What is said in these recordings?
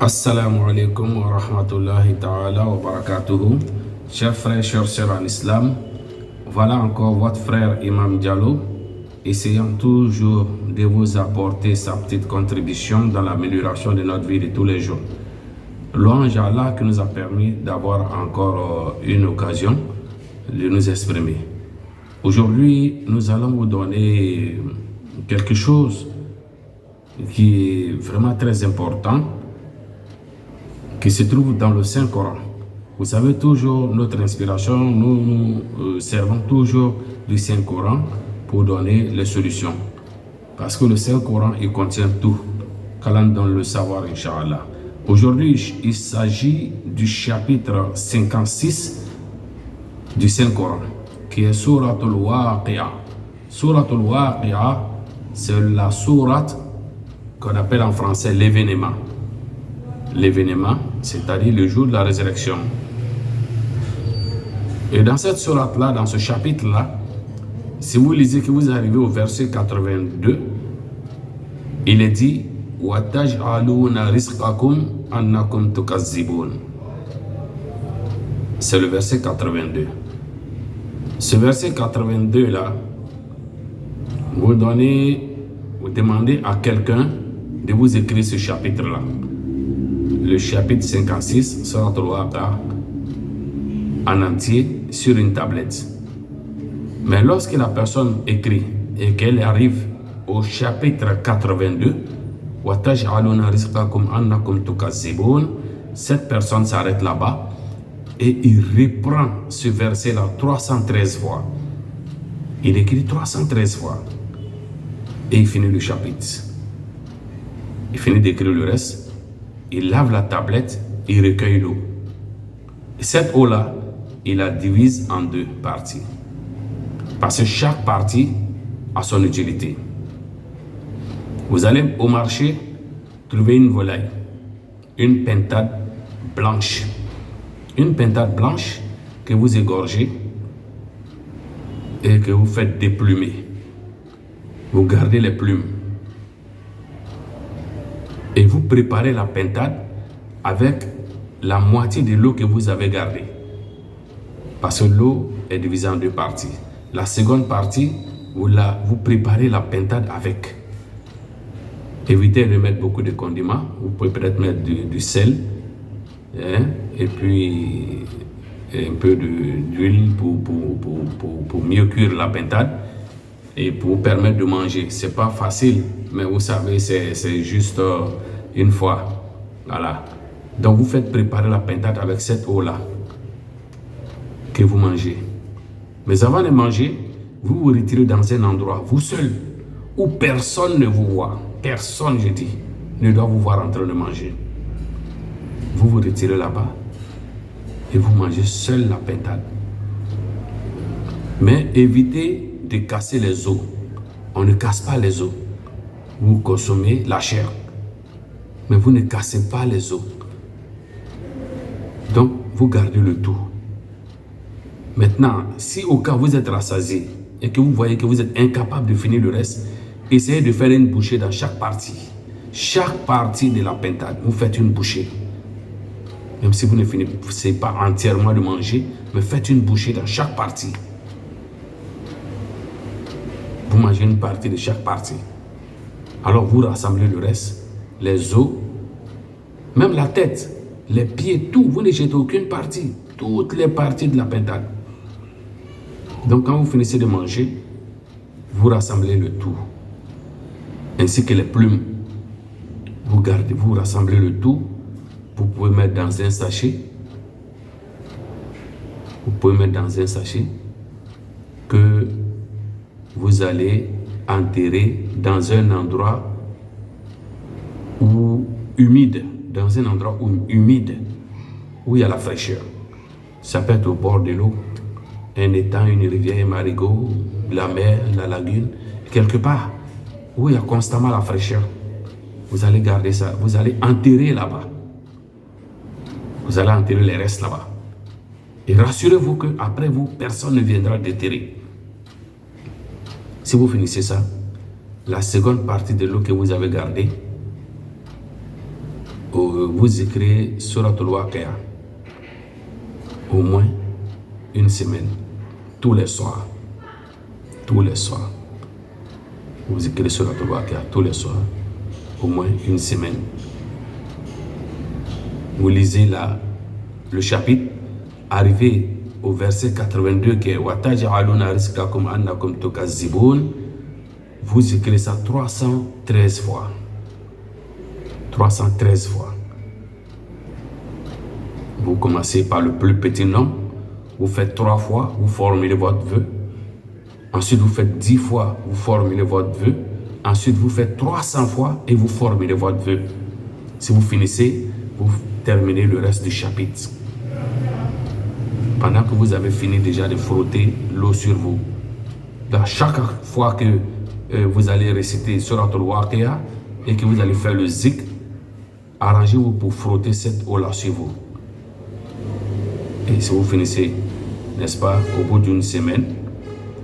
Assalamu alaikum wa rahmatullahi ta'ala wa barakatuhu. Chers frères, chères sœurs en islam, voilà encore votre frère Imam Diallo, essayant toujours de vous apporter sa petite contribution dans l'amélioration de notre vie de tous les jours. Louange à Allah qui nous a permis d'avoir encore une occasion de nous exprimer. Aujourd'hui, nous allons vous donner quelque chose qui est vraiment très important, qui se trouve dans le Saint-Coran. Vous savez, toujours notre inspiration, nous servons toujours du Saint-Coran pour donner les solutions. Parce que le Saint-Coran, il contient tout. Qu'Allah donne le savoir, Inch'Allah. Aujourd'hui, il s'agit du chapitre 56 du Saint-Coran, qui est Souratul Waqi'a. Souratul Waqi'a, c'est la sourate qu'on appelle en français l'événement. L'événement, c'est-à-dire le jour de la résurrection. Et dans cette sourate-là, dans ce chapitre-là, si vous lisez que vous arrivez au verset 82, il est dit « وَتَجْعَلُونَ رِزْقَكُمْ أَنَّكُمْ تُكَذِّبُونَ » C'est le verset 82. Ce verset 82-là, vous demandez à quelqu'un de vous écrire ce chapitre-là. Le chapitre 56 sera en entier sur une tablette. Mais lorsque la personne écrit et qu'elle arrive au chapitre 82, cette personne s'arrête là-bas et il reprend ce verset-là 313 fois. Il écrit 313 fois et il finit le chapitre. Il finit d'écrire le reste. Il lave la tablette, il recueille l'eau. Cette eau-là, il la divise en deux parties. Parce que chaque partie a son utilité. Vous allez au marché trouver une volaille, une pintade blanche. Une pintade blanche que vous égorgez et que vous faites déplumer. Vous gardez les plumes. Et vous préparez la pintade avec la moitié de l'eau que vous avez gardée. Parce que l'eau est divisée en deux parties. La seconde partie, vous préparez la pintade avec. Évitez de mettre beaucoup de condiments. Vous pouvez peut-être mettre du sel, et puis un peu d'huile pour mieux cuire la pintade et pour vous permettre de manger. C'est pas facile, mais vous savez, c'est juste une fois. Voilà. Donc vous faites préparer la pintade avec cette eau-là que vous mangez. Mais avant de manger, vous vous retirez dans un endroit, vous seul, où personne ne vous voit. Personne, je dis, ne doit vous voir en train de manger. Vous vous retirez là-bas et vous mangez seul la pintade. Mais évitez de casser les os. On ne casse pas les os. Vous consommez la chair, mais vous ne cassez pas les os. Donc, vous gardez le tout. Maintenant, si au cas où vous êtes rassasié et que vous voyez que vous êtes incapable de finir le reste, essayez de faire une bouchée dans chaque partie. Chaque partie de la pintade, vous faites une bouchée. Même si vous ne finissez pas entièrement de manger, mais faites une bouchée dans chaque partie. Vous mangez une partie de chaque partie. Alors vous rassemblez le reste, les os, même la tête, les pieds, tout. Vous ne jetez aucune partie, toutes les parties de la pintade. Donc quand vous finissez de manger, vous rassemblez le tout, ainsi que les plumes. Vous rassemblez le tout. Vous pouvez mettre dans un sachet. Vous pouvez mettre dans un sachet que vous allez enterrer dans un endroit humide, où il y a la fraîcheur. Ça peut être au bord de l'eau, un étang, une rivière, un marigot, la mer, la lagune, quelque part où il y a constamment la fraîcheur. Vous allez garder ça, vous allez enterrer là-bas. Vous allez enterrer les restes là-bas. Et rassurez-vous qu'après vous, personne ne viendra déterrer. Si vous finissez ça, la seconde partie de l'eau que vous avez gardée, vous écrivez Surat al-Waqi'a au moins une semaine, tous les soirs. Tous les soirs. Vous écrivez Surat al-Waqi'a tous les soirs, au moins une semaine. Vous lisez le chapitre, arrivé au verset 82 qui est Wataj'aluna rizqakum annakum tukazzibun. Vous écrivez ça 313 fois. 313 fois. Vous commencez par le plus petit nombre, vous faites 3 fois, vous formulez votre vœu. Ensuite, vous faites 10 fois, vous formulez votre vœu. Ensuite, vous faites 300 fois et vous formulez votre vœu. Si vous finissez, vous terminez le reste du chapitre. Pendant que vous avez fini déjà de frotter l'eau sur vous. Dans chaque fois que vous allez réciter Surat al-Waqi'a et que vous allez faire le zikr, arrangez-vous pour frotter cette eau-là sur vous. Et si vous finissez, n'est-ce pas, au bout d'une semaine,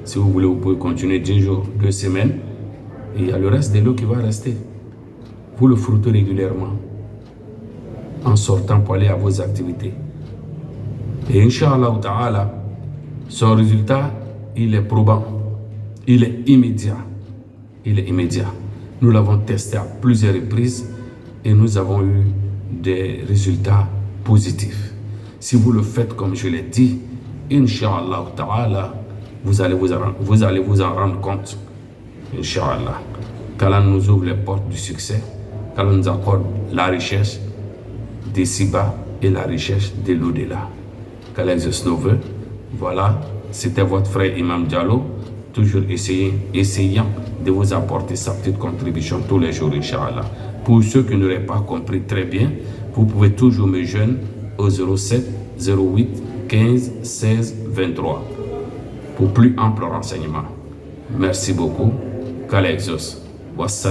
si vous voulez, vous pouvez continuer 10 jours, 2 semaines, et il y a le reste de l'eau qui va rester. Vous le frottez régulièrement, en sortant pour aller à vos activités. Et Inch'Allah Ta'ala, son résultat, il est probant, il est immédiat. Il est immédiat. Nous l'avons testé à plusieurs reprises et nous avons eu des résultats positifs. Si vous le faites comme je l'ai dit, Inch'Allah Ta'ala, vous allez vous en rendre compte. Inch'Allah. Qu'Allah nous ouvre les portes du succès, qu'Allah nous accorde la richesse des ci-bas et la richesse de l'au-delà. Qu'Allah exauce nos vœux. Voilà, c'était votre frère Imam Diallo, toujours essayant de vous apporter sa petite contribution tous les jours, Inch'Allah. Pour ceux qui n'auraient pas compris très bien, vous pouvez toujours me joindre au 07 08 15 16 23 pour plus ample renseignement. Merci beaucoup. Qu'Allah exauce. Wassalam.